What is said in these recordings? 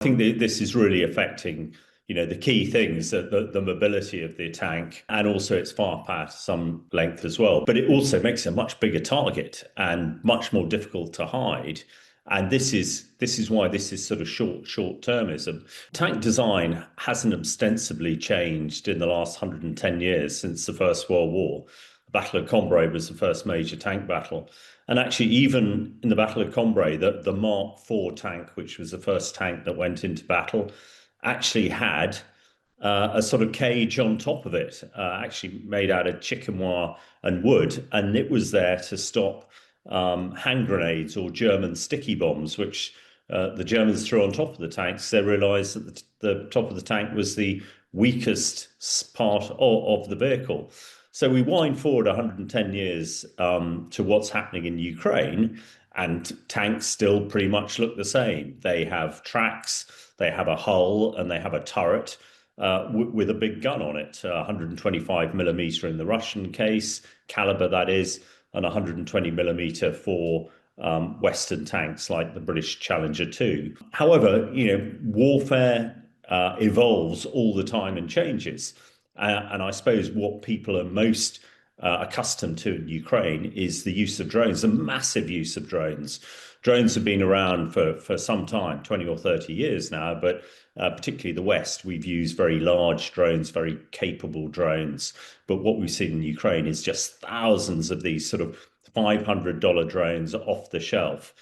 I think that this is really affecting, the key things, that the mobility of the tank and also its firepower to some length as well. But it also makes it a much bigger target and much more difficult to hide. And this is why this is sort of short termism. Tank design hasn't ostensibly changed in the last 110 years since the First World War. The Battle of Cambrai was the first major tank battle. And actually, even in the Battle of Cambrai, the Mark IV tank, which was the first tank that went into battle, actually had a sort of cage on top of it, actually made out of chicken wire and wood. And it was there to stop hand grenades or German sticky bombs, which the Germans threw on top of the tanks. They realized that the top of the tank was the weakest part of the vehicle. So we wind forward 110 years to what's happening in Ukraine, and tanks still pretty much look the same. They have tracks, they have a hull, and they have a turret with a big gun on it, 125 millimeter in the Russian case, caliber that is, and 120 millimeter for Western tanks like the British Challenger 2. However, warfare evolves all the time and changes. And I suppose what people are most accustomed to in Ukraine is the use of drones, the massive use of drones. Drones have been around for some time, 20 or 30 years now, but particularly the West, we've used very large drones, very capable drones. But what we've seen in Ukraine is just thousands of these sort of $500 drones off the shelf.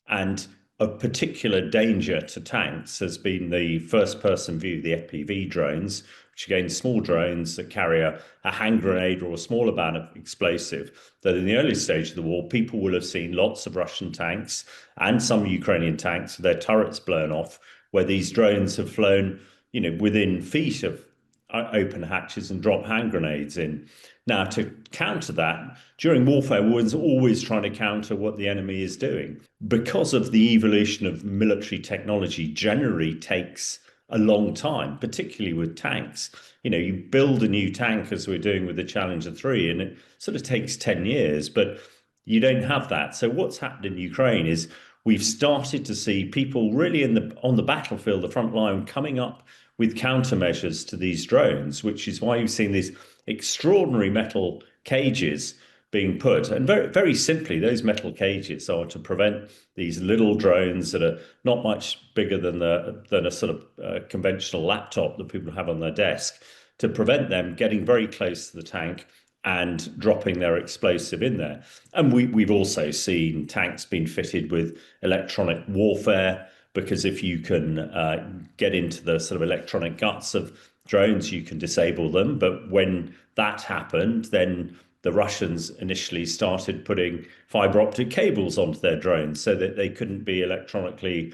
And of particular danger to tanks has been the first person view, the FPV drones, which again, small drones that carry a hand grenade or a small amount of explosive. That in the early stage of the war, people will have seen lots of Russian tanks and some Ukrainian tanks with their turrets blown off, where these drones have flown, within feet of open hatches and drop hand grenades in. Now, to counter that, during warfare, one's always trying to counter what the enemy is doing. Because of the evolution of military technology generally takes a long time, particularly with tanks. You build a new tank, as we're doing with the Challenger 3, and it sort of takes 10 years, but you don't have that. So what's happened in Ukraine is we've started to see people really on the battlefield, the front line, coming up with countermeasures to these drones, which is why you've seen these extraordinary metal cages being put. And very, very simply, those metal cages are to prevent these little drones that are not much bigger than a sort of conventional laptop that people have on their desk, to prevent them getting very close to the tank and dropping their explosive in there. And we've also seen tanks being fitted with electronic warfare, because if you can get into the sort of electronic guts of drones, you can disable them. But when that happened, then the Russians initially started putting fiber optic cables onto their drones so that they couldn't be electronically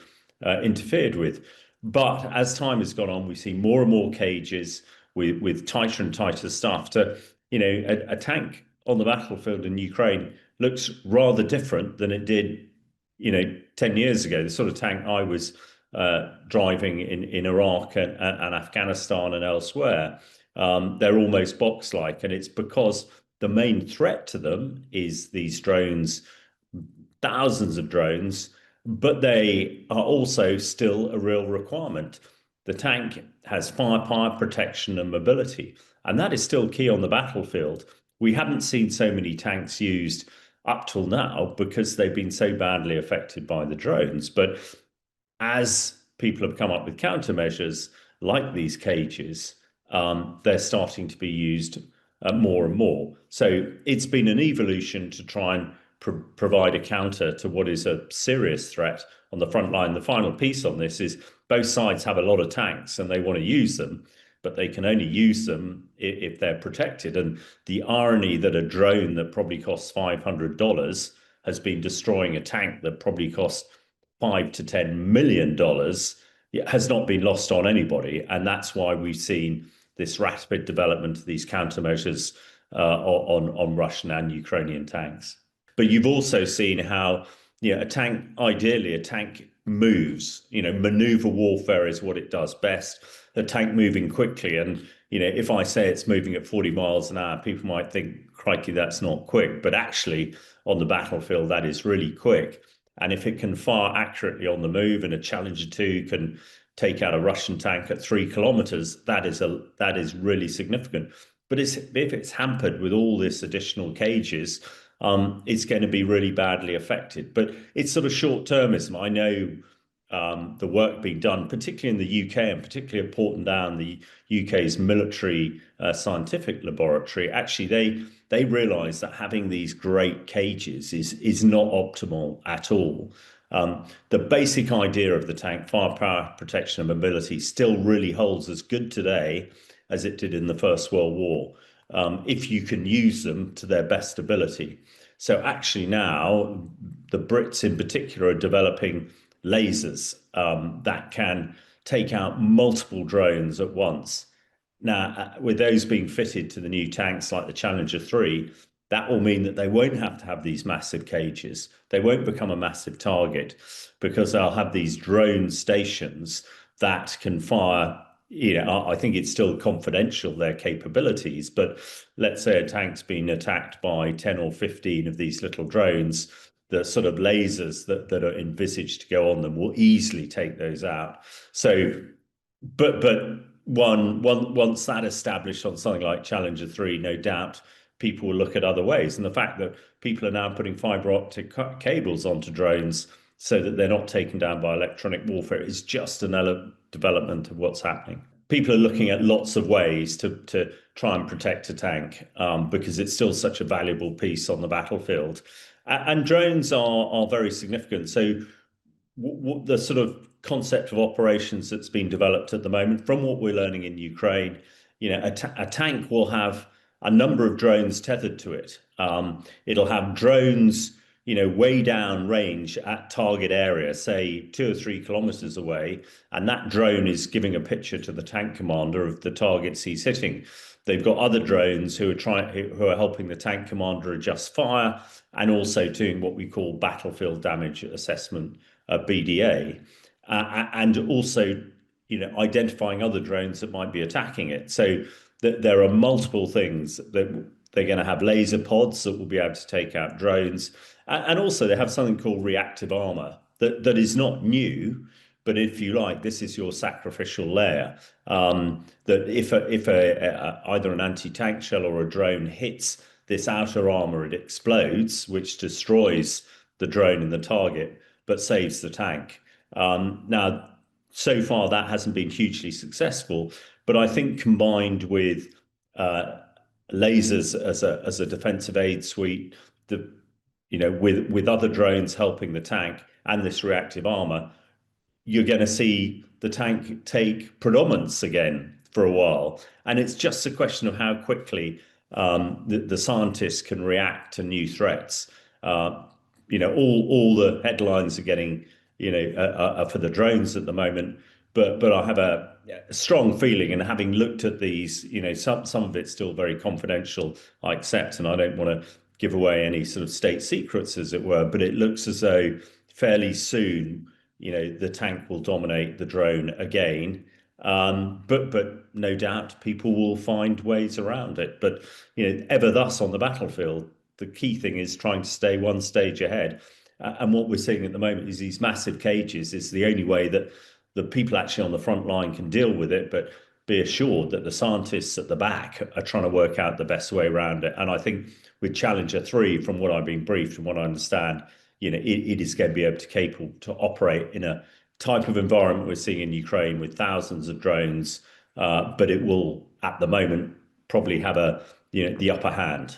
interfered with. But as time has gone on, we see more and more cages with tighter and tighter stuff. A tank on the battlefield in Ukraine looks rather different than it did 10 years ago. The sort of tank I was driving in Iraq and Afghanistan and elsewhere, they're almost box-like. And it's because the main threat to them is these drones, thousands of drones, but they are also still a real requirement. The tank has firepower, protection, and mobility, and that is still key on the battlefield. We haven't seen so many tanks used up till now because they've been so badly affected by the drones. But as people have come up with countermeasures like these cages, they're starting to be used more and more. So it's been an evolution to try and provide a counter to what is a serious threat on the front line. The final piece on this is both sides have a lot of tanks and they want to use them, but they can only use them if they're protected. And the irony that a drone that probably costs $500 has been destroying a tank that probably cost $5 to $10 million has not been lost on anybody. And that's why we've seen this rapid development of these countermeasures on Russian and Ukrainian tanks. But you've also seen how a tank, ideally, a tank moves. Maneuver warfare is what it does best. A tank moving quickly. And, if I say it's moving at 40 miles an hour, people might think, crikey, that's not quick. But actually, on the battlefield, that is really quick. And if it can fire accurately on the move, and a Challenger 2 can take out a Russian tank at 3 kilometers, that is really significant. But if it's hampered with all this additional cages, it's going to be really badly affected. But it's sort of short-termism. I know the work being done, particularly in the UK and particularly at Porton Down, the UK's military scientific laboratory. Actually, they realise that having these great cages is not optimal at all. The basic idea of the tank, firepower, protection, and mobility, still really holds as good today as it did in the First World War, if you can use them to their best ability. So actually now, the Brits in particular are developing lasers that can take out multiple drones at once. Now, with those being fitted to the new tanks like the Challenger 3, that will mean that they won't have to have these massive cages. They won't become a massive target because they'll have these drone stations that can fire. I think it's still confidential, their capabilities, but let's say a tank's been attacked by 10 or 15 of these little drones, the sort of lasers that are envisaged to go on them will easily take those out. So, but once that established on something like Challenger 3, no doubt people will look at other ways. And the fact that people are now putting fiber optic cables onto drones so that they're not taken down by electronic warfare is just an development of what's happening. People are looking at lots of ways to try and protect a tank because it's still such a valuable piece on the battlefield. And drones are very significant. So the sort of concept of operations that's been developed at the moment, from what we're learning in Ukraine, a tank will have a number of drones tethered to it. It'll have drones, way down range at target area, say 2 or 3 kilometers away, and that drone is giving a picture to the tank commander of the targets he's hitting. They've got other drones who are helping the tank commander adjust fire and also doing what we call battlefield damage assessment, BDA, and also identifying other drones that might be attacking it. So there are multiple things that they're going to have laser pods that will be able to take out drones, and also they have something called reactive armor that is not new. But if you like, this is your sacrificial layer. That if either an anti-tank shell or a drone hits this outer armor, it explodes, which destroys the drone and the target, but saves the tank. Now, so far that hasn't been hugely successful, but I think combined with lasers as a defensive aid suite, with other drones helping the tank and this reactive armor, you're going to see the tank take predominance again for a while. And it's just a question of how quickly the scientists can react to new threats. All the headlines are getting, are for the drones at the moment. But I have a strong feeling, and having looked at these, some of it's still very confidential, I accept, and I don't want to give away any sort of state secrets, as it were, but it looks as though fairly soon, the tank will dominate the drone again. But no doubt people will find ways around it. But, ever thus on the battlefield, the key thing is trying to stay one stage ahead. And what we're seeing at the moment is these massive cages is the only way that the people actually on the front line can deal with it. But be assured that the scientists at the back are trying to work out the best way around it. And I think with Challenger 3, from what I've been briefed and what I understand, it is going to be able to capable to operate in a type of environment we're seeing in Ukraine with thousands of drones, but it will, at the moment, probably have the upper hand.